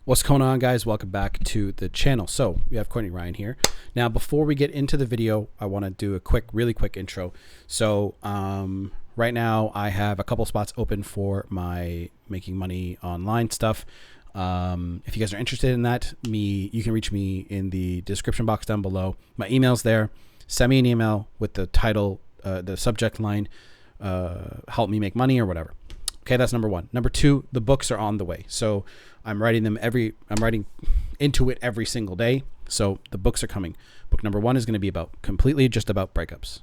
What's going on, guys? Welcome back to the channel. So we have Courtney Ryan here. Now, before we get into the video, I want to do a really quick intro. So right now I have a couple spots open for my making money online stuff. If you guys are interested in that, you can reach me in the description box down below. My email's there. Send me an email with the title, the subject line, help me make money or whatever. Okay, that's number one. Number two, the books are on the way. So I'm writing into it every single day. So the books are coming. Book number one is going to be completely just about breakups.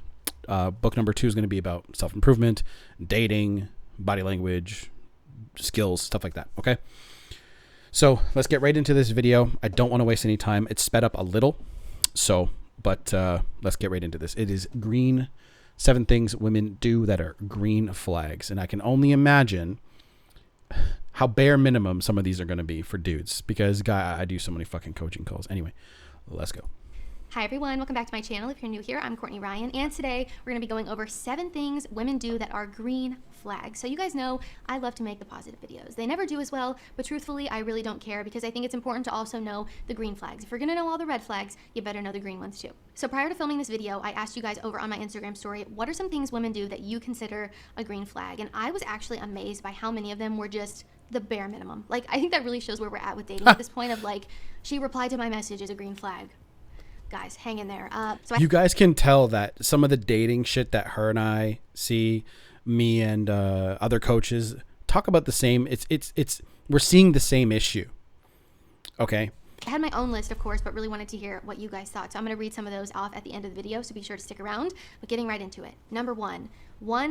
Book number two is going to be about self-improvement, dating, body language, skills, stuff like that. Okay. So let's get right into this video. I don't want to waste any time. It's sped up a little. But let's get right into this. It is 7 things women do that are green flags. And I can only imagine how bare minimum some of these are going to be for dudes, because I do so many fucking coaching calls. Anyway, let's go. Hi everyone, welcome back to my channel. If you're new here, I'm Courtney Ryan, and today we're going to be going over 7 things women do that are green flags. So you guys know I love to make the positive videos. They never do as well, but truthfully, I really don't care, because I think it's important to also know the green flags. If you're going to know all the red flags, you better know the green ones too. So prior to filming this video, I asked you guys over on my Instagram story, what are some things women do that you consider a green flag? And I was actually amazed by how many of them were just the bare minimum. Like, I think that really shows where we're at with dating at this point of like, she replied to my message as a green flag. Guys, hang in there. You guys can tell that some of the dating shit that her and I see, me and other coaches talk about the same. We're seeing the same issue. Okay. I had my own list, of course, but really wanted to hear what you guys thought. So I'm going to read some of those off at the end of the video, so be sure to stick around. But getting right into it. Number one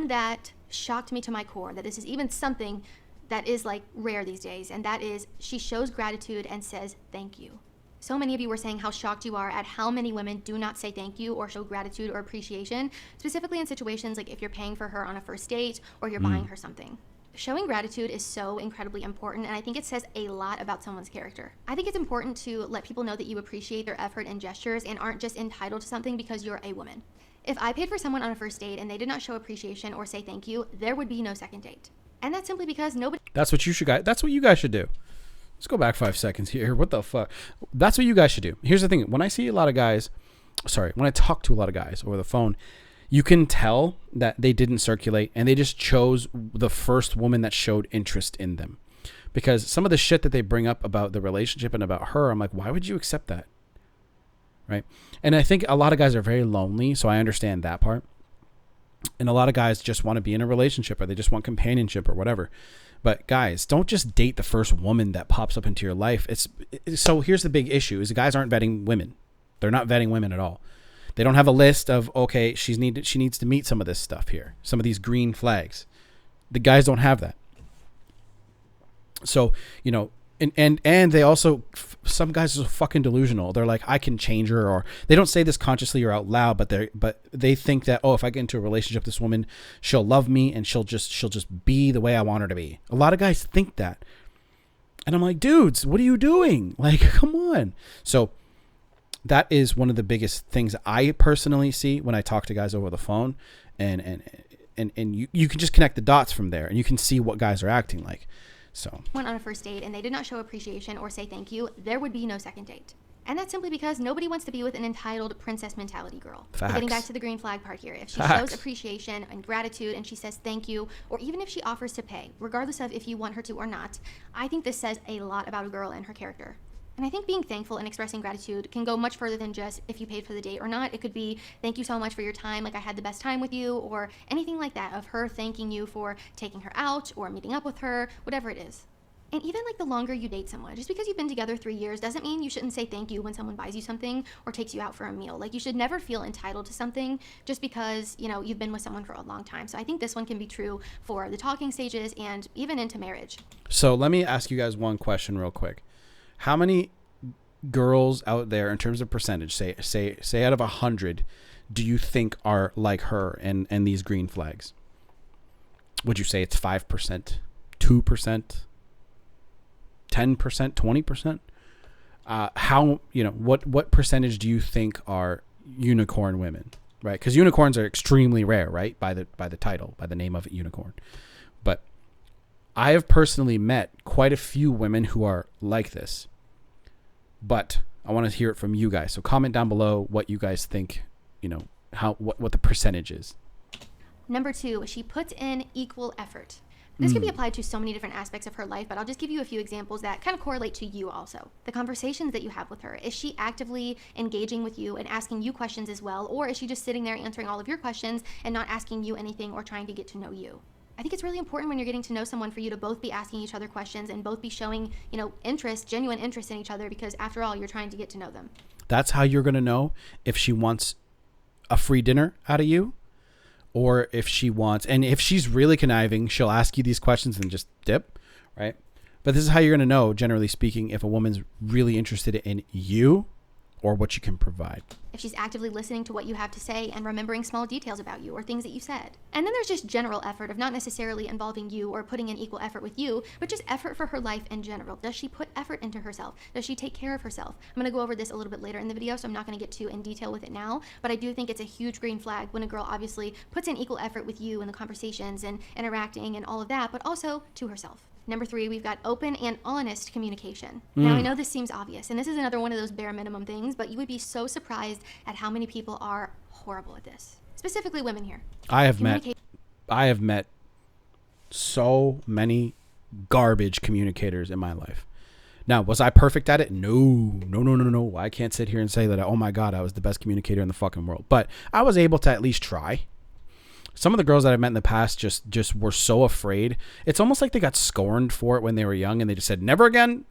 that shocked me to my core, that this is even something that is like rare these days, and that is she shows gratitude and says thank you. So many of you were saying how shocked you are at how many women do not say thank you or show gratitude or appreciation, specifically in situations like if you're paying for her on a first date or you're buying her something. Showing gratitude is so incredibly important, and I think it says a lot about someone's character. I think it's important to let people know that you appreciate their effort and gestures and aren't just entitled to something because you're a woman. If I paid for someone on a first date and they did not show appreciation or say thank you, there would be no second date. And that's simply because nobody... That's what you guys should do. Let's go back 5 seconds here. What the fuck? That's what you guys should do. Here's the thing. When I talk to a lot of guys over the phone, you can tell that they didn't circulate and they just chose the first woman that showed interest in them. Because some of the shit that they bring up about the relationship and about her, I'm like, why would you accept that? Right? And I think a lot of guys are very lonely, so I understand that part. And a lot of guys just want to be in a relationship, or they just want companionship or whatever. But guys, don't just date the first woman that pops up into your life. So here's the big issue is guys aren't vetting women. They're not vetting women at all. They don't have a list of, okay, she needs to meet some of this stuff here, some of these green flags. The guys don't have that. So, and they also, some guys are fucking delusional. They're like, I can change her, or they don't say this consciously or out loud, but they think that, oh, if I get into a relationship with this woman, she'll love me and she'll just be the way I want her to be. A lot of guys think that. And I'm like, dudes, what are you doing? Like, come on. So that is one of the biggest things I personally see when I talk to guys over the phone, and you can just connect the dots from there, and you can see what guys are acting like. So went on a first date and they did not show appreciation or say thank you, there would be no second date. And that's simply because nobody wants to be with an entitled princess mentality girl. Facts. Getting back to the green flag part here, if she shows appreciation and gratitude and she says thank you, or even if she offers to pay, regardless of if you want her to or not, I think this says a lot about a girl and her character. And I think being thankful and expressing gratitude can go much further than just if you paid for the date or not. It could be, thank you so much for your time, like I had the best time with you, or anything like that, of her thanking you for taking her out or meeting up with her, whatever it is. And even like the longer you date someone, just because you've been together 3 years doesn't mean you shouldn't say thank you when someone buys you something or takes you out for a meal. Like, you should never feel entitled to something just because, you've been with someone for a long time. So I think this one can be true for the talking stages and even into marriage. So let me ask you guys one question real quick. How many girls out there, in terms of percentage, say out of 100, do you think are like her and these green flags? Would you say it's 5%, 2%, 10%, 20%? What percentage do you think are unicorn women, right? Because unicorns are extremely rare, right? By the title, by the name of it, unicorn. But I have personally met quite a few women who are like this, but I want to hear it from you guys. So comment down below what you guys think, what the percentage is. Number 2, she puts in equal effort. This could be applied to so many different aspects of her life, but I'll just give you a few examples that kind of correlate to you also. The conversations that you have with her. Is she actively engaging with you and asking you questions as well? Or is she just sitting there answering all of your questions and not asking you anything or trying to get to know you? I think it's really important when you're getting to know someone for you to both be asking each other questions and both be showing, genuine interest in each other, because after all, you're trying to get to know them. That's how you're going to know if she wants a free dinner out of you, or if she wants, and if she's really conniving, she'll ask you these questions and just dip, right? But this is how you're going to know, generally speaking, if a woman's really interested in you or what you can provide. If she's actively listening to what you have to say and remembering small details about you or things that you said. And then there's just general effort of not necessarily involving you or putting in equal effort with you, but just effort for her life in general. Does she put effort into herself? Does she take care of herself? I'm going to go over this a little bit later in the video, so I'm not going to get too in detail with it now, but I do think it's a huge green flag when a girl obviously puts in equal effort with you in the conversations and interacting and all of that, but also to herself. Number 3, we've got open and honest communication. Now, I know this seems obvious, and this is another one of those bare minimum things, but you would be so surprised at how many people are horrible at this. Specifically women here. I have met so many garbage communicators in my life. Now, was I perfect at it? No. I can't sit here and say that, oh my God, I was the best communicator in the fucking world. But I was able to at least try. Some of the girls that I've met in the past just were so afraid. It's almost like they got scorned for it when they were young and they just said, never again.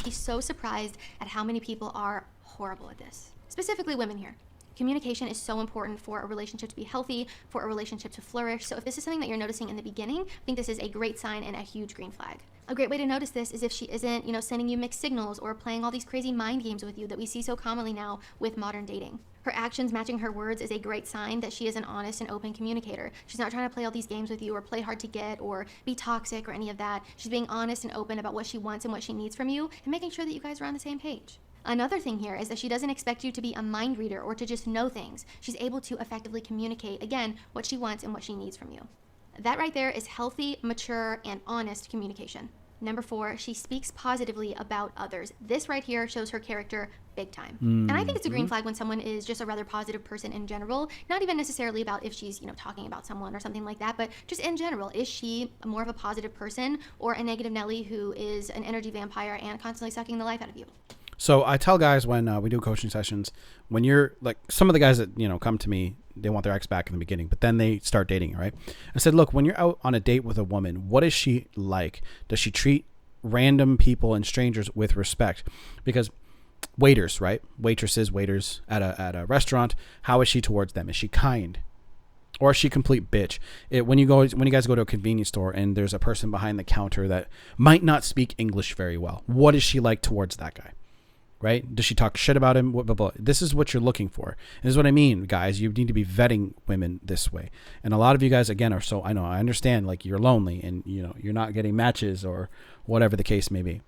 He's so surprised at how many people are horrible at this. Specifically women here. Communication is so important for a relationship to be healthy, for a relationship to flourish. So if this is something that you're noticing in the beginning, I think this is a great sign and a huge green flag. A great way to notice this is if she isn't, sending you mixed signals or playing all these crazy mind games with you that we see so commonly now with modern dating. Her actions matching her words is a great sign that she is an honest and open communicator. She's not trying to play all these games with you or play hard to get or be toxic or any of that. She's being honest and open about what she wants and what she needs from you and making sure that you guys are on the same page. Another thing here is that she doesn't expect you to be a mind reader or to just know things. She's able to effectively communicate, again, what she wants and what she needs from you. That right there is healthy, mature, and honest communication. Number 4, she speaks positively about others. This right here shows her character big time. And I think it's a green flag when someone is just a rather positive person in general, not even necessarily about if she's, talking about someone or something like that, but just in general. Is she more of a positive person or a negative Nelly who is an energy vampire and constantly sucking the life out of you? So I tell guys when we do coaching sessions, when you're like some of the guys that, come to me, they want their ex back in the beginning, but then they start dating, right? I said, look, when you're out on a date with a woman, what is she like? Does she treat random people and strangers with respect? Because waiters, right? Waitresses, waiters at a restaurant, how is she towards them? Is she kind? Or is she a complete bitch? When you guys go to a convenience store and there's a person behind the counter that might not speak English very well, what is she like towards that guy? Right? Does she talk shit about him? Blah, blah, blah. This is what you're looking for. And this is what I mean, guys. You need to be vetting women this way. And a lot of you guys, again, I understand, like, you're lonely and, you're not getting matches or whatever the case may be.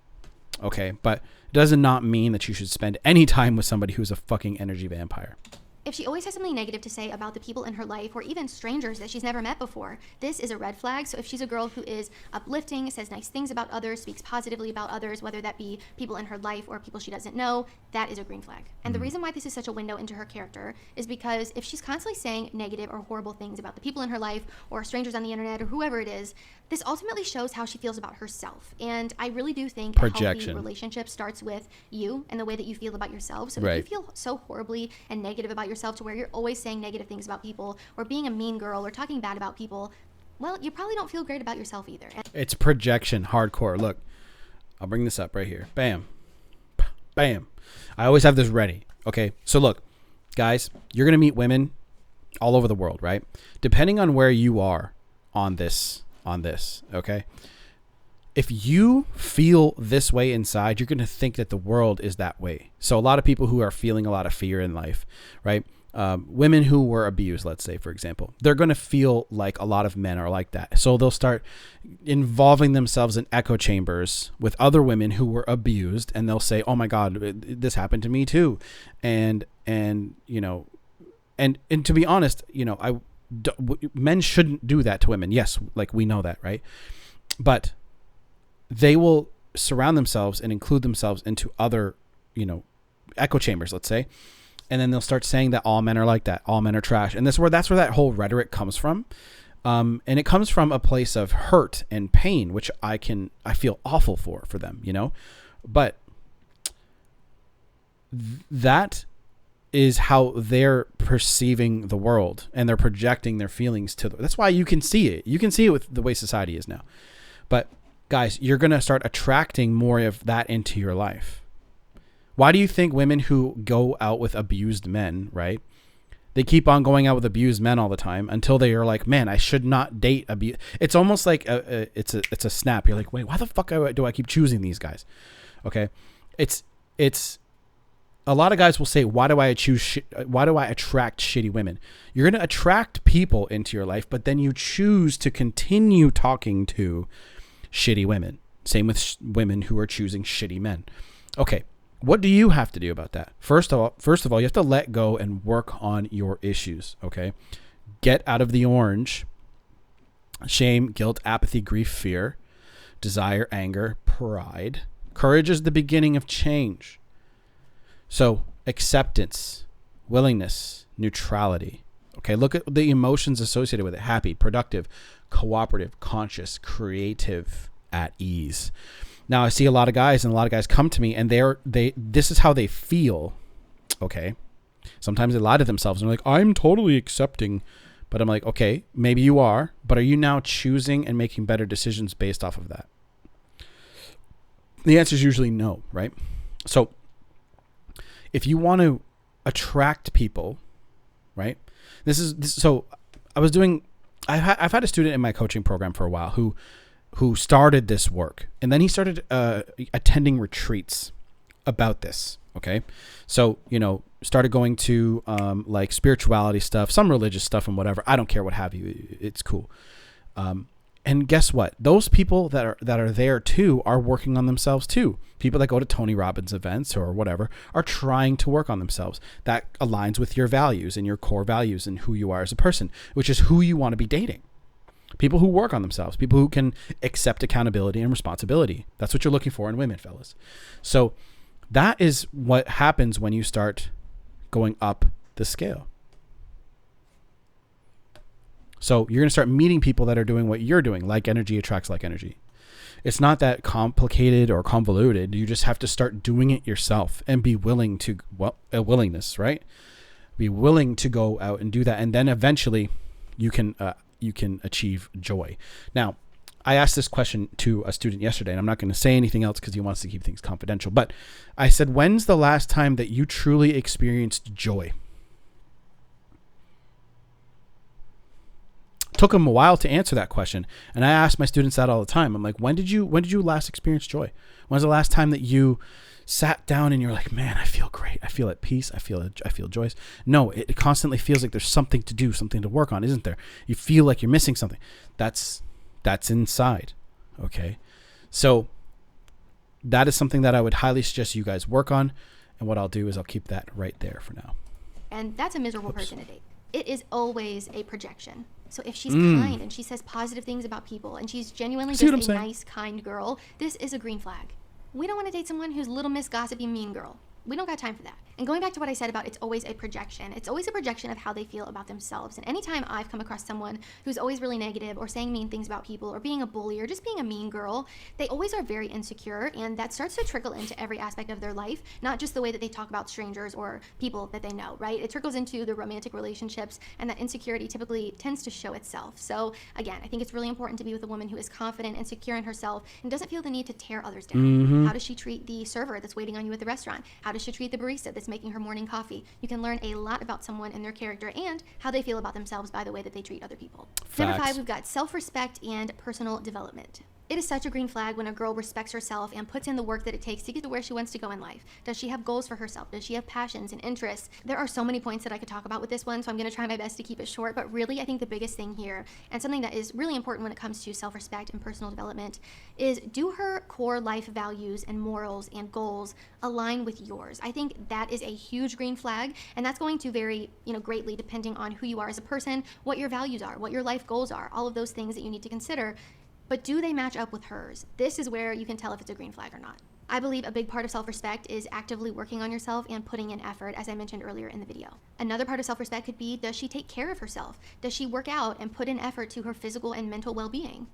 Okay. But it does not mean that you should spend any time with somebody who's a fucking energy vampire. If she always has something negative to say about the people in her life or even strangers that she's never met before, this is a red flag. So if she's a girl who is uplifting, says nice things about others, speaks positively about others, whether that be people in her life or people she doesn't know, that is a green flag. And the reason why this is such a window into her character is because if she's constantly saying negative or horrible things about the people in her life or strangers on the internet or whoever it is, this ultimately shows how she feels about herself. And I really do think a healthy relationship starts with you and the way that you feel about yourself. So if you feel so horribly and negative about yourself to where you're always saying negative things about people or being a mean girl or talking bad about people, well, you probably don't feel great about yourself either. It's projection, hardcore. Look, I'll bring this up right here. Bam. Bam. I always have this ready. Okay. So look, guys, you're going to meet women all over the world, right? Depending on where you are on this, okay? If you feel this way inside, you're going to think that the world is that way. So a lot of people who are feeling a lot of fear in life, right? Women who were abused, let's say, for example, they're going to feel like a lot of men are like that. So they'll start involving themselves in echo chambers with other women who were abused, and they'll say, oh my God, this happened to me too. And to be honest, men shouldn't do that to women. Yes. Like, we know that, right? But they will surround themselves and include themselves into other, echo chambers, let's say. And then they'll start saying that all men are like that. All men are trash. And that's where that whole rhetoric comes from. And it comes from a place of hurt and pain, which I feel awful for them, but that is how they're perceiving the world, and they're projecting their feelings that's why you can see it. You can see it with the way society is now. But guys, you're going to start attracting more of that into your life. Why do you think women who go out with abused men, right? They keep on going out with abused men all the time until they are like, man, I should not date abuse. It's almost like it's a snap. You're like, wait, why the fuck do I keep choosing these guys? Okay. It's a lot of guys will say, why do I attract shitty women? You're going to attract people into your life, but then you choose to continue talking to shitty women. Same with women who are choosing shitty men. Okay. What do you have to do about that? First of all, you have to let go and work on your issues. Okay. Get out of the orange: shame, guilt, apathy, grief, fear, desire, anger, pride. Courage is the beginning of change. So acceptance, willingness, neutrality. Okay. Look at the emotions associated with it: happy, productive, cooperative, conscious, creative, at ease. Now I see a lot of guys, and a lot of guys come to me, and this is how they feel. Okay. Sometimes they lie to themselves and they're like, I'm totally accepting. But I'm like, okay, maybe you are, but are you now choosing and making better decisions based off of that? The answer is usually no, right? So if you want to attract people, right? So I've had a student in my coaching program for a while who started this work, and then he started attending retreats about this. Okay. So, started going to like spirituality stuff, some religious stuff and whatever. I don't care what have you. It's cool. And guess what? Those people that are there too are working on themselves too. People that go to Tony Robbins events or whatever are trying to work on themselves. That aligns with your values and your core values and who you are as a person, which is who you want to be dating. People who work on themselves, people who can accept accountability and responsibility. That's what you're looking for in women, fellas. So that is what happens when you start going up the scale. So you're going to start meeting people that are doing what you're doing. Like energy attracts like energy. It's not that complicated or convoluted. You just have to start doing it yourself and be willing to, a willingness, right? Be willing to go out and do that. And then eventually you can achieve joy. Now, I asked this question to a student yesterday, and I'm not going to say anything else because he wants to keep things confidential. But I said, when's the last time that you truly experienced joy? Took him a while to answer that question. And I ask my students that all the time. I'm like, when did you last experience joy? When's the last time that you sat down and you're like, man, I feel great. I feel at peace. I feel joyous. No, it constantly feels like there's something to do, something to work on, isn't there? You feel like you're missing something. That's inside. Okay. So that is something that I would highly suggest you guys work on. And what I'll do is I'll keep that right there for now. And that's a miserable person to date. It is always a projection. So if she's kind and she says positive things about people and she's genuinely just a nice, kind girl, this is a green flag. We don't want to date someone who's little miss gossipy mean girl. We don't got time for that. And going back to what I said about it's always a projection. It's always a projection of how they feel about themselves. And anytime I've come across someone who's always really negative or saying mean things about people or being a bully or just being a mean girl, they always are very insecure, and that starts to trickle into every aspect of their life, not just the way that they talk about strangers or people that they know, right? It trickles into the romantic relationships, and that insecurity typically tends to show itself. So again, I think it's really important to be with a woman who is confident and secure in herself and doesn't feel the need to tear others down. Mm-hmm. How does she treat the server that's waiting on you at the restaurant? How does she treat the barista that's making her morning coffee? You can learn a lot about someone and their character and how they feel about themselves by the way that they treat other people. Facts. Number 5, we've got self-respect and personal development. It is such a green flag when a girl respects herself and puts in the work that it takes to get to where she wants to go in life. Does she have goals for herself? Does she have passions and interests? There are so many points that I could talk about with this one, so I'm going to try my best to keep it short. But really, I think the biggest thing here, and something that is really important when it comes to self-respect and personal development, is do her core life values and morals and goals align with yours? I think that is a huge green flag, and that's going to vary, greatly depending on who you are as a person, what your values are, what your life goals are, all of those things that you need to consider. But do they match up with hers? This is where you can tell if it's a green flag or not. I believe a big part of self-respect is actively working on yourself and putting in effort, as I mentioned earlier in the video. Another part of self-respect could be, does she take care of herself? Does she work out and put in effort to her physical and mental well-being?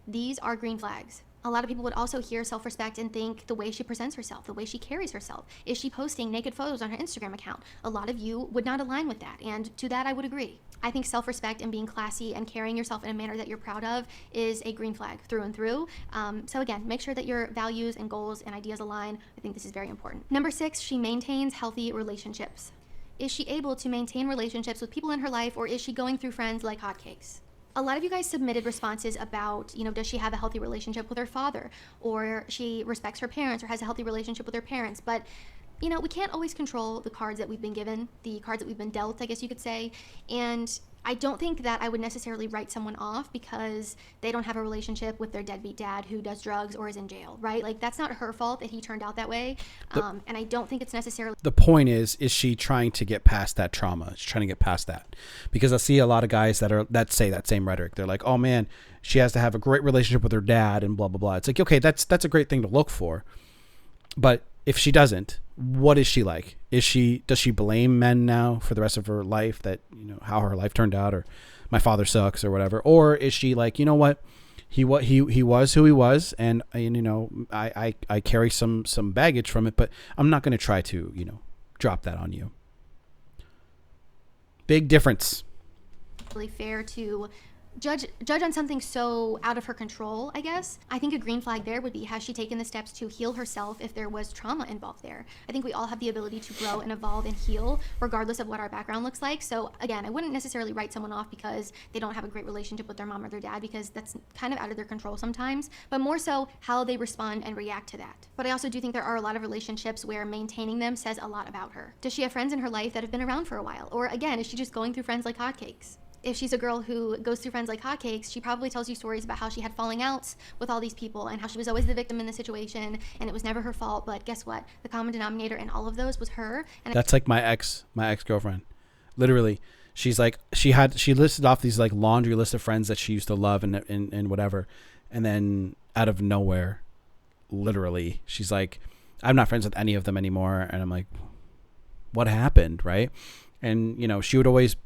These are green flags. A lot of people would also hear self-respect and think the way she presents herself, the way she carries herself. Is she posting naked photos on her Instagram account? A lot of you would not align with that, and to that I would agree. I think self-respect and being classy and carrying yourself in a manner that you're proud of is a green flag through and through. So again, make sure that your values and goals and ideas align. I think this is very important. Number 6, she maintains healthy relationships. Is she able to maintain relationships with people in her life, or is she going through friends like hotcakes? A lot of you guys submitted responses about, does she have a healthy relationship with her father, or she respects her parents or has a healthy relationship with her parents. But we can't always control the cards that we've been given, the cards that we've been dealt, I guess you could say. And I don't think that I would necessarily write someone off because they don't have a relationship with their deadbeat dad who does drugs or is in jail, right? Like, that's not her fault that he turned out that way. And I don't think it's necessarily... The point is she trying to get past that trauma? She's trying to get past that. Because I see a lot of guys that say that same rhetoric. They're like, oh man, she has to have a great relationship with her dad and blah, blah, blah. It's like, okay, that's a great thing to look for. But if she doesn't, what is she like? Does she blame men now for the rest of her life that, how her life turned out, or my father sucks or whatever? Or is she like, you know what? He was who he was, and I carry some baggage from it, but I'm not going to try to, drop that on you. Big difference. Really fair to judge on something so out of her control, I guess. I think a green flag there would be, has she taken the steps to heal herself if there was trauma involved there? I think we all have the ability to grow and evolve and heal regardless of what our background looks like. So again, I wouldn't necessarily write someone off because they don't have a great relationship with their mom or their dad, because that's kind of out of their control sometimes, but more so how they respond and react to that. But I also do think there are a lot of relationships where maintaining them says a lot about her. Does she have friends in her life that have been around for a while? Or again, is she just going through friends like hotcakes? If she's a girl who goes through friends like hotcakes, she probably tells you stories about how she had falling outs with all these people and how she was always the victim in the situation and it was never her fault. But guess what? The common denominator in all of those was her. And that's like my ex-girlfriend. Literally, she's like, she listed off these like laundry list of friends that she used to love and whatever. And then out of nowhere, literally, she's like, I'm not friends with any of them anymore. And I'm like, what happened? Right. And, she would always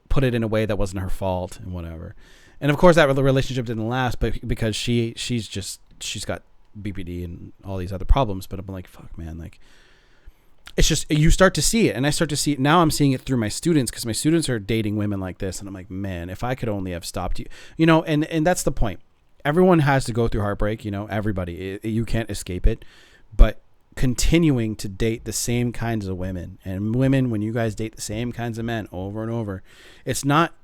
put it in a way that wasn't her fault and whatever. And of course that relationship didn't last, but because she's got BPD and all these other problems. But I'm like, fuck man, like, it's just, you start to see it. And I start to see it now. I'm seeing it through my students, because my students are dating women like this. And I'm like, man, if I could only have stopped you, and that's the point. Everyone has to go through heartbreak, everybody, you can't escape it. But continuing to date the same kinds of women, and women, when you guys date the same kinds of men over and over, it's not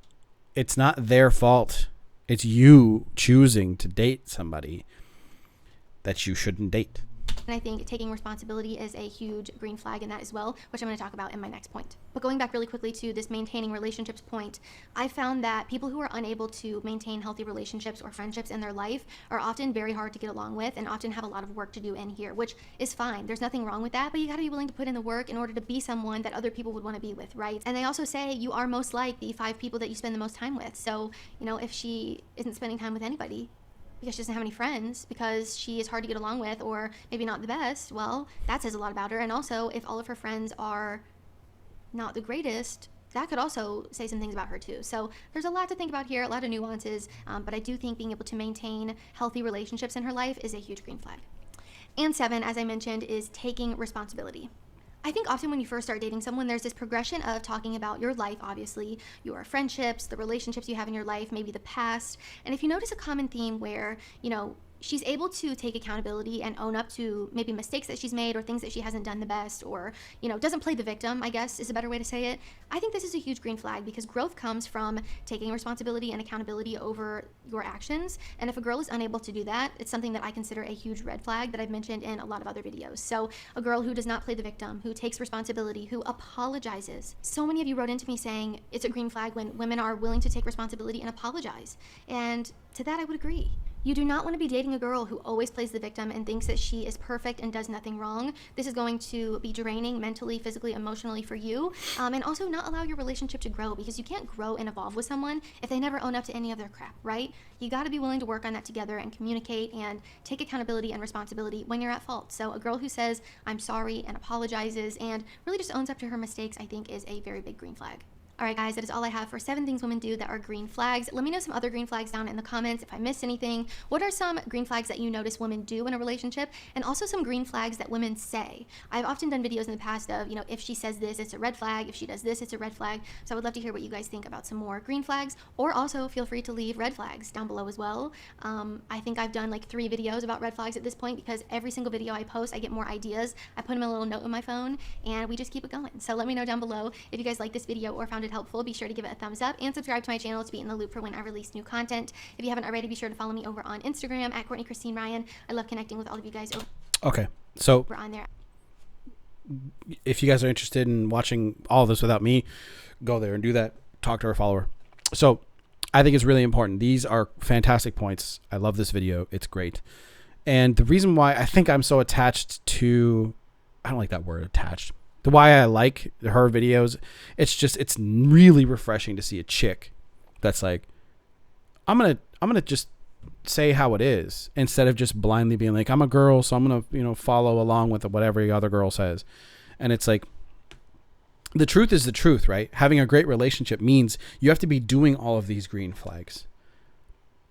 their fault. It's you choosing to date somebody that you shouldn't date. And I think taking responsibility is a huge green flag in that as well, which I'm going to talk about in my next point. But going back really quickly to this maintaining relationships point, I found that people who are unable to maintain healthy relationships or friendships in their life are often very hard to get along with and often have a lot of work to do in here, which is fine. There's nothing wrong with that, but you got to be willing to put in the work in order to be someone that other people would want to be with, right? And they also say you are most like the 5 people that you spend the most time with. So, if she isn't spending time with anybody because she doesn't have any friends, because she is hard to get along with, or maybe not the best, well, that says a lot about her. And also, if all of her friends are not the greatest, that could also say some things about her too. So there's a lot to think about here, a lot of nuances, but I do think being able to maintain healthy relationships in her life is a huge green flag. And 7, as I mentioned, is taking responsibility. I think often when you first start dating someone, there's this progression of talking about your life, obviously, your friendships, the relationships you have in your life, maybe the past. And if you notice a common theme where, she's able to take accountability and own up to maybe mistakes that she's made or things that she hasn't done the best, or, doesn't play the victim, I guess is a better way to say it. I think this is a huge green flag, because growth comes from taking responsibility and accountability over your actions. And if a girl is unable to do that, it's something that I consider a huge red flag that I've mentioned in a lot of other videos. So a girl who does not play the victim, who takes responsibility, who apologizes. So many of you wrote into me saying it's a green flag when women are willing to take responsibility and apologize. And to that I would agree. You do not want to be dating a girl who always plays the victim and thinks that she is perfect and does nothing wrong. This is going to be draining mentally, physically, emotionally for you, and also not allow your relationship to grow, because you can't grow and evolve with someone if they never own up to any of their crap, right? You got to be willing to work on that together and communicate and take accountability and responsibility when you're at fault. So a girl who says, I'm sorry, and apologizes and really just owns up to her mistakes, I think is a very big green flag. All right, guys, that is all I have for 7 things women do that are green flags. Let me know some other green flags down in the comments if I missed anything. What are some green flags that you notice women do in a relationship? And also some green flags that women say. I've often done videos in the past of, if she says this, it's a red flag. If she does this, it's a red flag. So I would love to hear what you guys think about some more green flags. Or also feel free to leave red flags down below as well. I think I've done like 3 videos about red flags at this point, because every single video I post, I get more ideas. I put them in a little note in my phone, and we just keep it going. So let me know down below if you guys like this video or found it helpful. Be sure to give it a thumbs up and subscribe to my channel to be in the loop for when I release new content. If you haven't already, be sure to follow me over on Instagram at Courtney Christine Ryan. I love connecting with all of you guys Okay, so over on there. if you guys are interested in watching all of this without me, go there and do that. Talk to our follower. So I think it's really important. These are fantastic points. I love this video. It's great. And the reason why I think I'm so attached to, I don't like that word, attached. The why I like her videos, it's really refreshing to see a chick that's like, I'm gonna just say how it is, instead of just blindly being like, I'm a girl, so I'm gonna follow along with whatever the other girl says. And it's like, the truth is the truth, right? Having a great relationship means you have to be doing all of these green flags.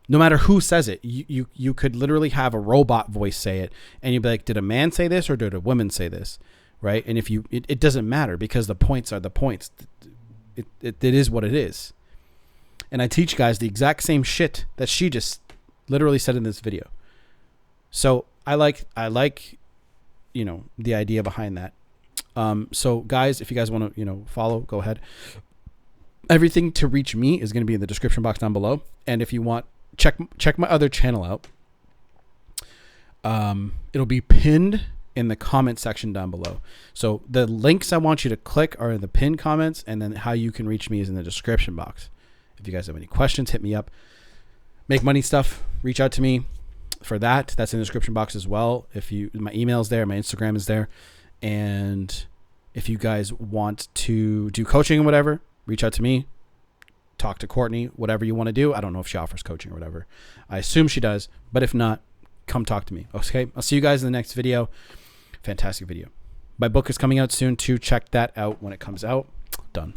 No matter who says it, you could literally have a robot voice say it, and you'd be like, did a man say this or did a woman say this? Right? And if it doesn't matter, because the points are the points. It is what it is. And I teach guys the exact same shit that she just literally said in this video. So I like the idea behind that. So guys, if you guys want to follow, go ahead. Everything to reach me is going to be in the description box down below. And if you want, check my other channel out. It'll be pinned in the comment section down below. So the links I want you to click are in the pinned comments, and then how you can reach me is in the description box. If you guys have any questions, hit me up. Make money stuff, reach out to me for that. That's in the description box as well. My email's there, my Instagram is there. And if you guys want to do coaching or whatever, reach out to me. Talk to Courtney, whatever you want to do. I don't know if she offers coaching or whatever. I assume she does, but if not, come talk to me. Okay, I'll see you guys in the next video. Fantastic video. My book is coming out soon too. Check that out when it comes out. Done.